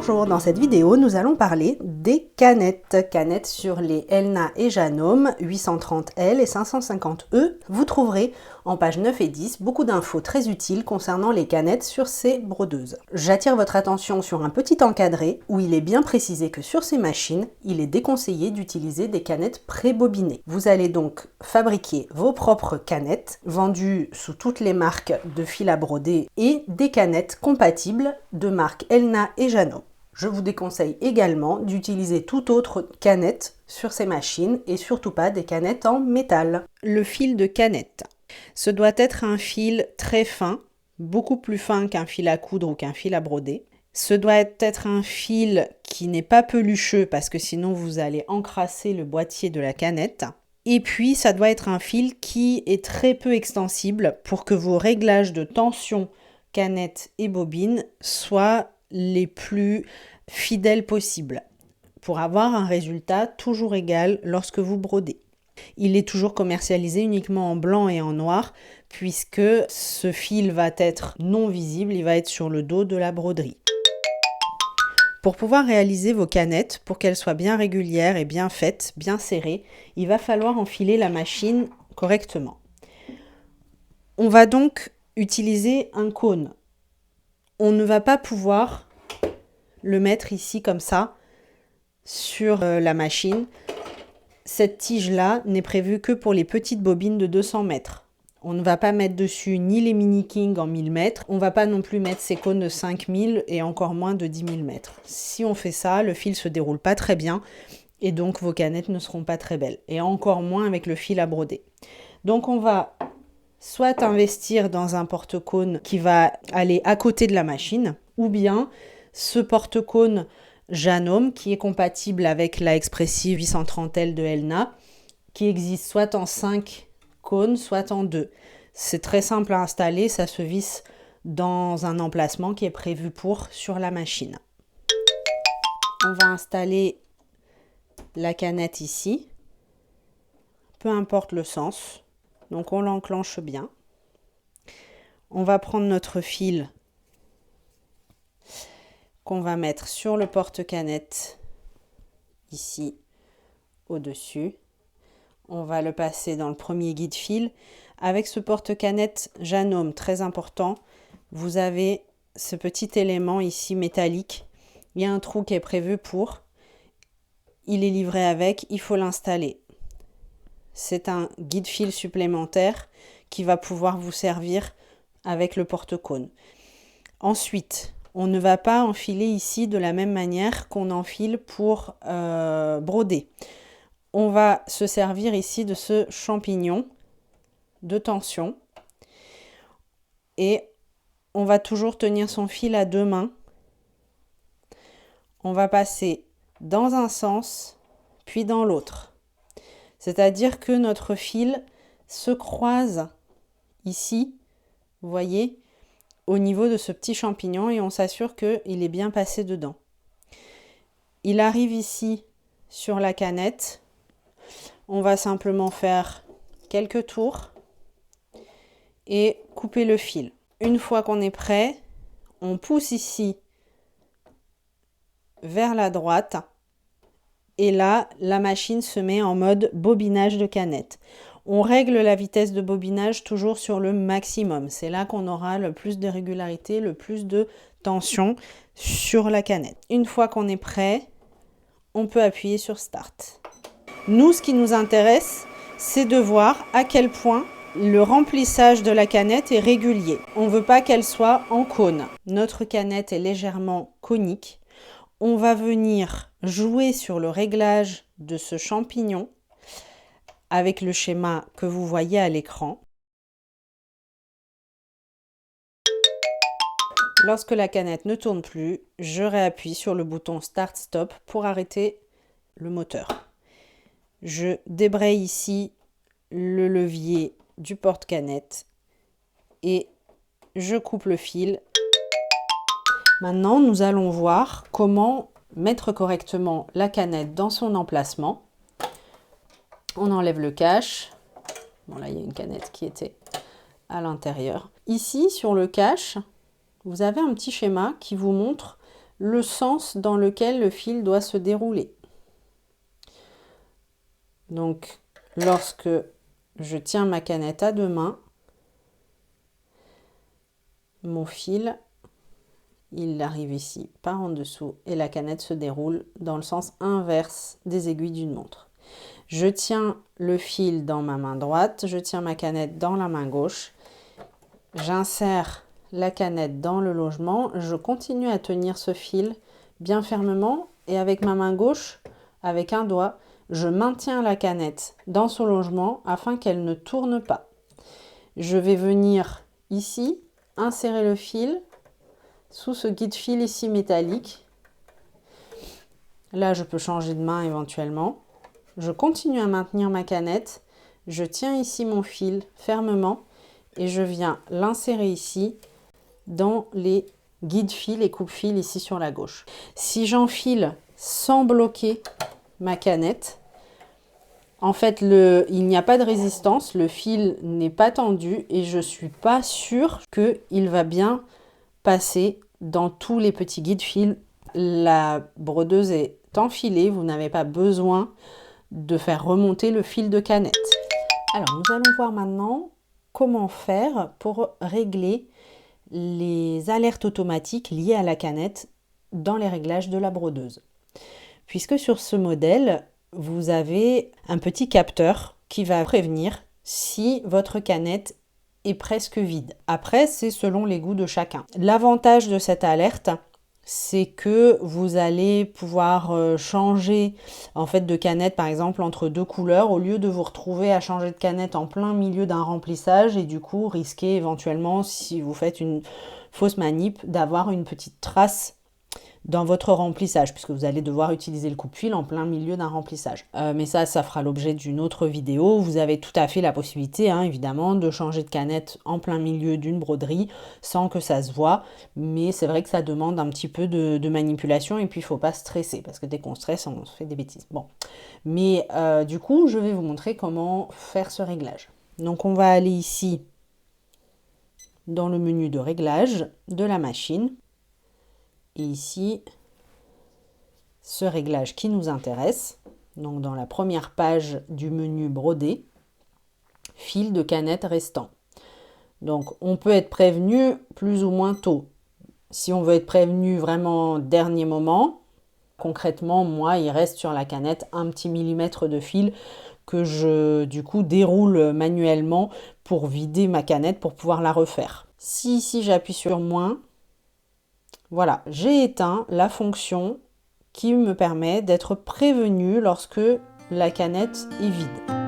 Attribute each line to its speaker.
Speaker 1: Bonjour, dans cette vidéo, nous allons parler des canettes. Canettes sur les Elna et Janome 830L et 550E. Vous trouverez en pages 9 et 10 beaucoup d'infos très utiles concernant les canettes sur ces brodeuses. J'attire votre attention sur un petit encadré où il est bien précisé que sur ces machines, il est déconseillé d'utiliser des canettes pré-bobinées. Vous allez donc fabriquer vos propres canettes vendues sous toutes les marques de fil à broder et des canettes compatibles de marque Elna et Janome. Je vous déconseille également d'utiliser toute autre canette sur ces machines et surtout pas des canettes en métal. Le fil de canette. Ce doit être un fil très fin, beaucoup plus fin qu'un fil à coudre ou qu'un fil à broder. Ce doit être un fil qui n'est pas pelucheux parce que sinon vous allez encrasser le boîtier de la canette. Et puis ça doit être un fil qui est très peu extensible pour que vos réglages de tension canette et bobine soient les plus fidèles possibles pour avoir un résultat toujours égal lorsque vous brodez. Il est toujours commercialisé uniquement en blanc et en noir puisque ce fil va être non visible, il va être sur le dos de la broderie. Pour pouvoir réaliser vos canettes, pour qu'elles soient bien régulières et bien faites, bien serrées, il va falloir enfiler la machine correctement. On va donc utiliser un cône. On ne va pas pouvoir le mettre ici comme ça sur la machine. Cette tige-là n'est prévue que pour les petites bobines de 200 mètres. On ne va pas mettre dessus ni les mini king en 1000 mètres. On ne va pas non plus mettre ces cônes de 5000 et encore moins de 10 000 mètres. Si on fait ça, le fil se déroule pas très bien et donc vos canettes ne seront pas très belles. Et encore moins avec le fil à broder. Donc on va soit investir dans un porte-cône qui va aller à côté de la machine, ou bien ce porte-cône Janome qui est compatible avec la Expressive 830L de Elna, qui existe soit en 5 cônes, soit en 2. C'est très simple à installer, ça se visse dans un emplacement qui est prévu pour sur la machine. On va installer la canette ici, peu importe le sens. Donc on l'enclenche bien. On va prendre notre fil qu'on va mettre sur le porte-canette ici au-dessus. On va le passer dans le premier guide fil. Avec ce porte-canette Janome, très important, vous avez ce petit élément ici métallique. Il y a un trou qui est prévu pour. Il est livré avec, il faut l'installer. C'est un guide fil supplémentaire qui va pouvoir vous servir avec le porte-cône. Ensuite, on ne va pas enfiler ici de la même manière qu'on enfile pour broder. On va se servir ici de ce champignon de tension et on va toujours tenir son fil à deux mains. On va passer dans un sens puis dans l'autre. C'est-à-dire que notre fil se croise ici, vous voyez, au niveau de ce petit champignon et on s'assure qu'il est bien passé dedans. Il arrive ici sur la canette. On va simplement faire quelques tours et couper le fil. Une fois qu'on est prêt, on pousse ici vers la droite. Et là, la machine se met en mode bobinage de canette. On règle la vitesse de bobinage toujours sur le maximum. C'est là qu'on aura le plus de régularité, le plus de tension sur la canette. Une fois qu'on est prêt, on peut appuyer sur Start. Nous, ce qui nous intéresse, c'est de voir à quel point le remplissage de la canette est régulier. On ne veut pas qu'elle soit en cône. Notre canette est légèrement conique. On va venir jouer sur le réglage de ce champignon avec le schéma que vous voyez à l'écran. Lorsque la canette ne tourne plus, je réappuie sur le bouton Start-Stop pour arrêter le moteur. Je débraye ici le levier du porte-canette et je coupe le fil. Maintenant, nous allons voir comment mettre correctement la canette dans son emplacement. On enlève le cache. Bon, là, il y a une canette qui était à l'intérieur. Ici, sur le cache, vous avez un petit schéma qui vous montre le sens dans lequel le fil doit se dérouler. Donc, lorsque je tiens ma canette à deux mains, mon fil, il arrive ici par en dessous et la canette se déroule dans le sens inverse des aiguilles d'une montre. Je tiens le fil dans ma main droite, je tiens ma canette dans la main gauche, j'insère la canette dans le logement, je continue à tenir ce fil bien fermement et avec ma main gauche, avec un doigt, je maintiens la canette dans son logement afin qu'elle ne tourne pas. Je vais venir ici insérer le fil sous ce guide-fil ici métallique. Là, je peux changer de main éventuellement. Je continue à maintenir ma canette. Je tiens ici mon fil fermement et je viens l'insérer ici dans les guide-fils et coupe-fils ici sur la gauche. Si j'enfile sans bloquer ma canette, en fait, il n'y a pas de résistance, le fil n'est pas tendu et je ne suis pas sûre qu'il va bien passer dans tous les petits guide-fils. La brodeuse est enfilée, vous n'avez pas besoin de faire remonter le fil de canette. Alors, nous allons voir maintenant comment faire pour régler les alertes automatiques liées à la canette dans les réglages de la brodeuse. Puisque sur ce modèle, vous avez un petit capteur qui va prévenir si votre canette est presque vide. Après, c'est selon les goûts de chacun. L'avantage de cette alerte, c'est que vous allez pouvoir changer en fait de canette par exemple entre deux couleurs au lieu de vous retrouver à changer de canette en plein milieu d'un remplissage et du coup risquer éventuellement, si vous faites une fausse manip, d'avoir une petite trace dans votre remplissage, puisque vous allez devoir utiliser le coupe-fil en plein milieu d'un remplissage. Mais ça fera l'objet d'une autre vidéo. Vous avez tout à fait la possibilité, évidemment, de changer de canette en plein milieu d'une broderie sans que ça se voit. Mais c'est vrai que ça demande un petit peu de manipulation et puis il ne faut pas stresser, parce que dès qu'on stresse, on fait des bêtises. Bon. Mais du coup, je vais vous montrer comment faire ce réglage. Donc on va aller ici dans le menu de réglage de la machine. Et ici, ce réglage qui nous intéresse, donc dans la première page du menu brodé, fil de canette restant. Donc on peut être prévenu plus ou moins tôt. Si on veut être prévenu vraiment dernier moment, concrètement, moi, il reste sur la canette un petit millimètre de fil que je, du coup, déroule manuellement pour vider ma canette pour pouvoir la refaire. Si ici j'appuie sur moins, voilà, j'ai éteint la fonction qui me permet d'être prévenu lorsque la canette est vide.